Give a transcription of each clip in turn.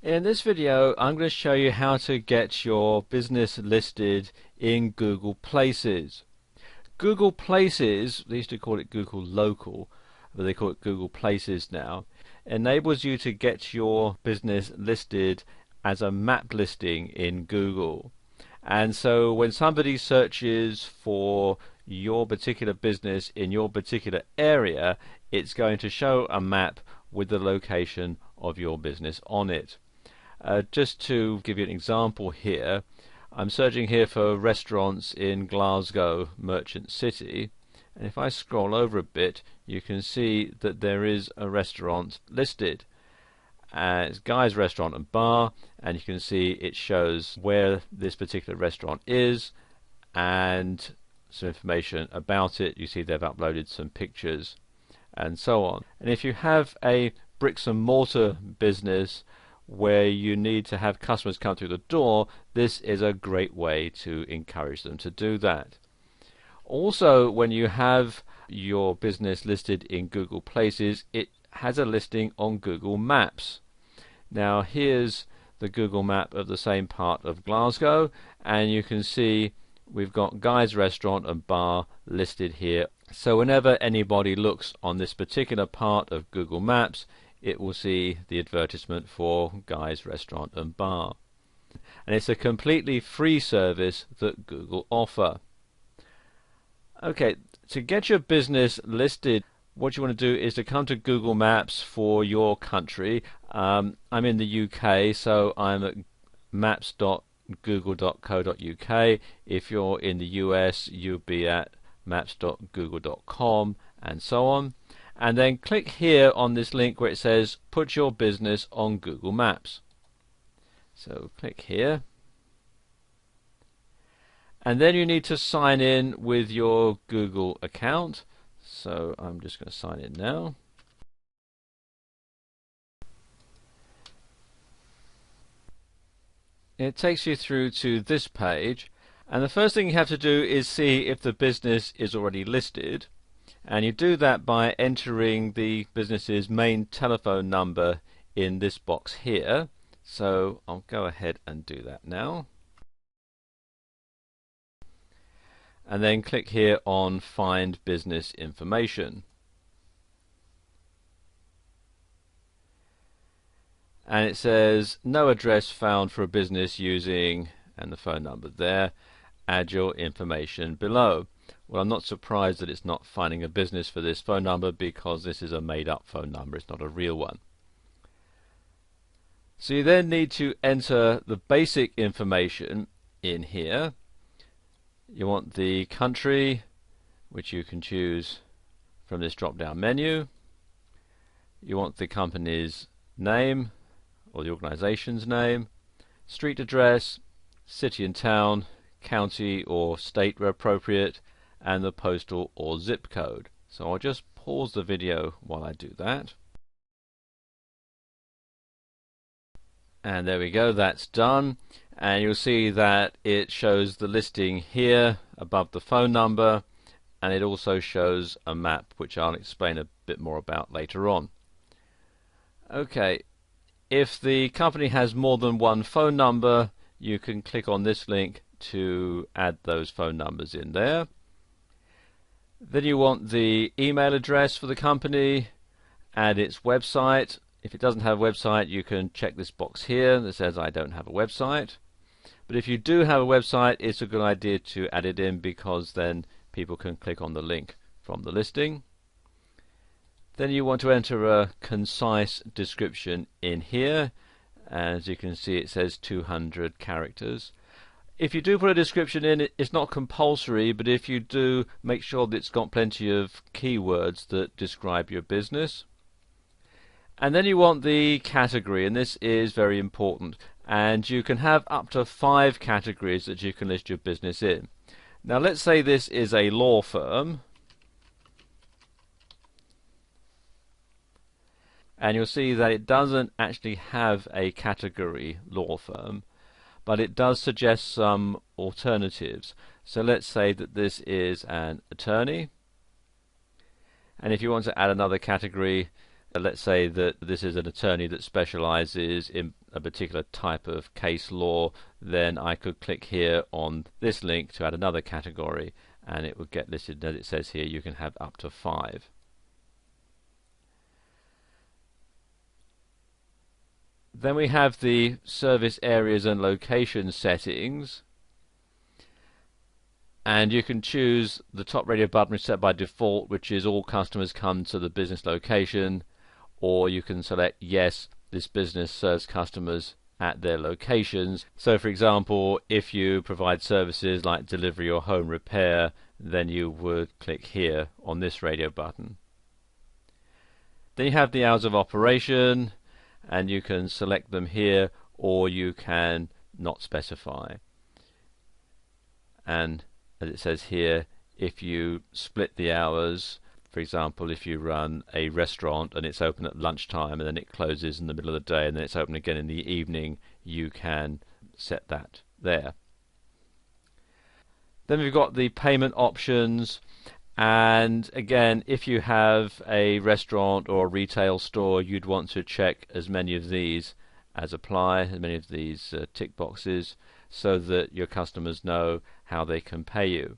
In this video, I'm going to show you how to get your business listed in Google Places. Google Places, they used to call it Google Local, but they call it Google Places now, enables you to get your business listed as a map listing in Google. And so when somebody searches for your particular business in your particular area, it's going to show a map with the location of your business on it. Just to give you an example here, I'm searching here for restaurants in Glasgow, Merchant City, and if I scroll over a bit you can see that there is a restaurant listed. It's Guy's Restaurant and Bar, and you can see it shows where this particular restaurant is and some information about it. You see they've uploaded some pictures and so on. And if you have a bricks and mortar business where you need to have customers come through the door, this is a great way to encourage them to do that. Also, when you have your business listed in Google Places, it has a listing on Google Maps. Now here's the Google map of the same part of Glasgow, and you can see we've got Guy's Restaurant and Bar listed here. So whenever anybody looks on this particular part of Google Maps, it will see the advertisement for Guy's Restaurant and Bar. And it's a completely free service that Google offer. Okay, to get your business listed, what you want to do is to come to Google Maps for your country. I'm in the UK, so I'm at maps.google.co.uk. If you're in the US, you'll be at maps.google.com and so on. And then click here on this link where it says put your business on Google Maps. So click here. And then you need to sign in with your Google account. So I'm just going to sign in now. It takes you through to this page, and the first thing you have to do is see if the business is already listed, and you do that by entering the business's main telephone number in this box here. So I'll go ahead and do that now. And then click here on Find Business Information. And it says no address found for a business using, and the phone number there, add your information below. Well, I'm not surprised that it's not finding a business for this phone number, because this is a made up phone number, it's not a real one. So you then need to enter the basic information in here. You want the country, which you can choose from this drop down menu. You want the company's name or the organization's name, street address, city and town, county or state where appropriate, and the postal or zip code. So I'll just pause the video while I do that. And there we go, that's done. And you'll see that it shows the listing here above the phone number, and it also shows a map, which I'll explain a bit more about later on. Okay, if the company has more than one phone number, you can click on this link to add those phone numbers in there. Then you want the email address for the company and its website. If it doesn't have a website, you can check this box here that says I don't have a website. But if you do have a website, it's a good idea to add it in, because then people can click on the link from the listing. Then you want to enter a concise description in here. As you can see, it says 200 characters. If you do put a description in, it's not compulsory, but if you do, make sure that it's got plenty of keywords that describe your business. And then you want the category, and this is very important, and you can have up to 5 categories that you can list your business in. Now let's say this is a law firm, and you'll see that it doesn't actually have a category law firm, but it does suggest some alternatives. So let's say that this is an attorney, and if you want to add another category, let's say that this is an attorney that specializes in a particular type of case law, then I could click here on this link to add another category, and it would get listed. As it says here, you can have up to 5. Then we have the service areas and location settings, and you can choose the top radio button set by default, which is all customers come to the business location, or you can select yes, this business serves customers at their locations. So for example, if you provide services like delivery or home repair, then you would click here on this radio button. Then you have the hours of operation, and you can select them here, or you can not specify. And as it says here, if you split the hours, for example, if you run a restaurant and it's open at lunchtime and then it closes in the middle of the day and then it's open again in the evening, you can set that there. Then we've got the payment options, and again, if you have a restaurant or a retail store, you'd want to check as many of these as apply, as many of these tick boxes, so that your customers know how they can pay you.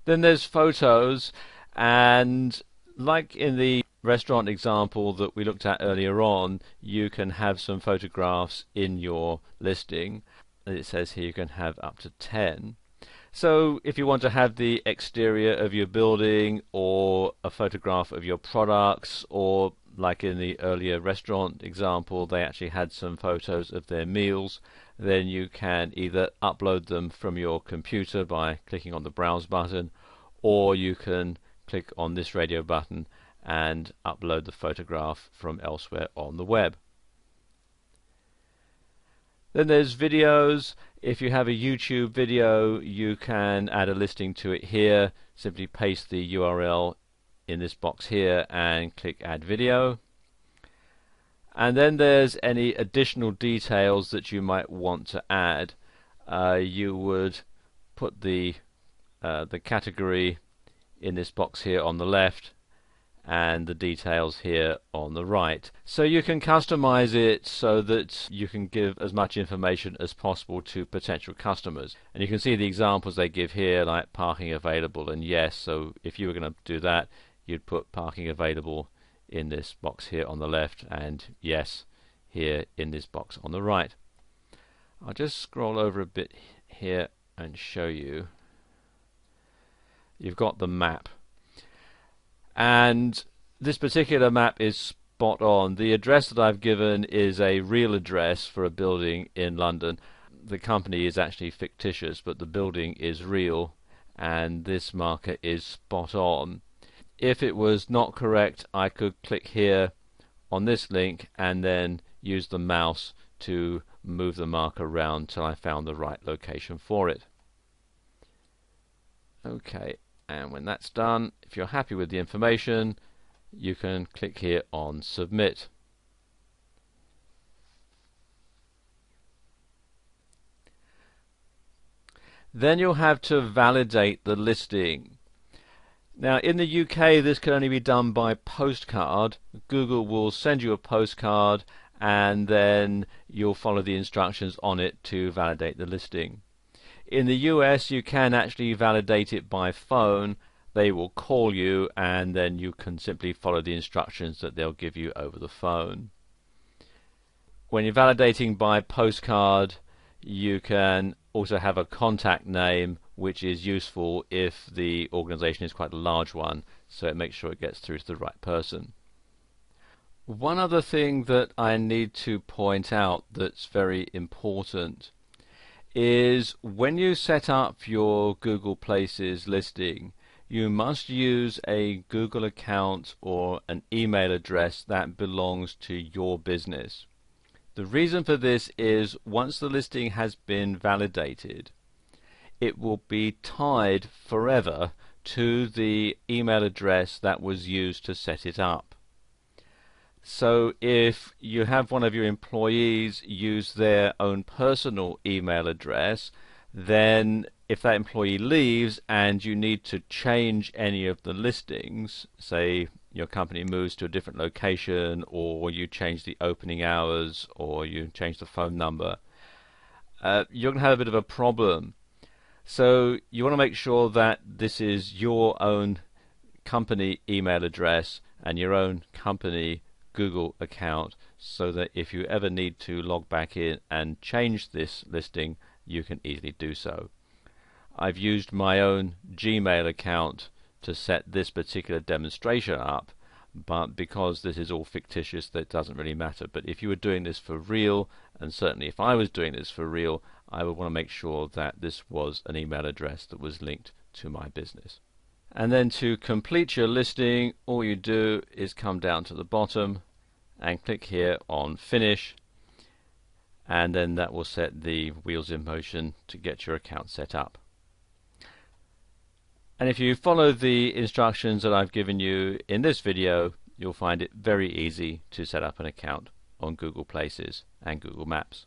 Then there's photos, and like in the restaurant example that we looked at earlier on, you can have some photographs in your listing. As it says here, you can have up to 10. So if you want to have the exterior of your building, or a photograph of your products, or like in the earlier restaurant example, they actually had some photos of their meals, then you can either upload them from your computer by clicking on the browse button, or you can click on this radio button and upload the photograph from elsewhere on the web. Then there's videos. If you have a YouTube video, you can add a listing to it here. Simply paste the URL in this box here and click add video. And then there's any additional details that you might want to add. You would put the category in this box here on the left, and the details here on the right. So you can customize it so that you can give as much information as possible to potential customers. And you can see the examples they give here, like parking available and yes. So if you were going to do that, you'd put parking available in this box here on the left, and yes here in this box on the right. I'll just scroll over a bit here and show you. You've got the map, and this particular map is spot on. The address that I've given is a real address for a building in London. The company is actually fictitious, but the building is real, and this marker is spot on. If it was not correct, I could click here on this link and then use the mouse to move the marker around till I found the right location for it. Okay, and when that's done, if you're happy with the information, you can click here on submit. Then you'll have to validate the listing. Now in the UK this can only be done by postcard. Google will send you a postcard and then you'll follow the instructions on it to validate the listing. In the US you can actually validate it by phone. They will call you and then you can simply follow the instructions that they'll give you over the phone. When you're validating by postcard, you can also have a contact name, which is useful if the organization is quite a large one, so it makes sure it gets through to the right person. One other thing that I need to point out that's very important is when you set up your Google Places listing, you must use a Google account or an email address that belongs to your business. The reason for this is once the listing has been validated, it will be tied forever to the email address that was used to set it up. So if you have one of your employees use their own personal email address, then if that employee leaves and you need to change any of the listings, say your company moves to a different location, or you change the opening hours, or you change the phone number, you're going to have a bit of a problem. So you want to make sure that this is your own company email address and your own company Google account, so that if you ever need to log back in and change this listing, you can easily do so. I've used my own Gmail account to set this particular demonstration up, but because this is all fictitious, that doesn't really matter. But if you were doing this for real, and certainly if I was doing this for real, I would want to make sure that this was an email address that was linked to my business. And then to complete your listing, all you do is come down to the bottom and click here on Finish, and then that will set the wheels in motion to get your account set up. And if you follow the instructions that I've given you in this video, you'll find it very easy to set up an account on Google Places and Google Maps.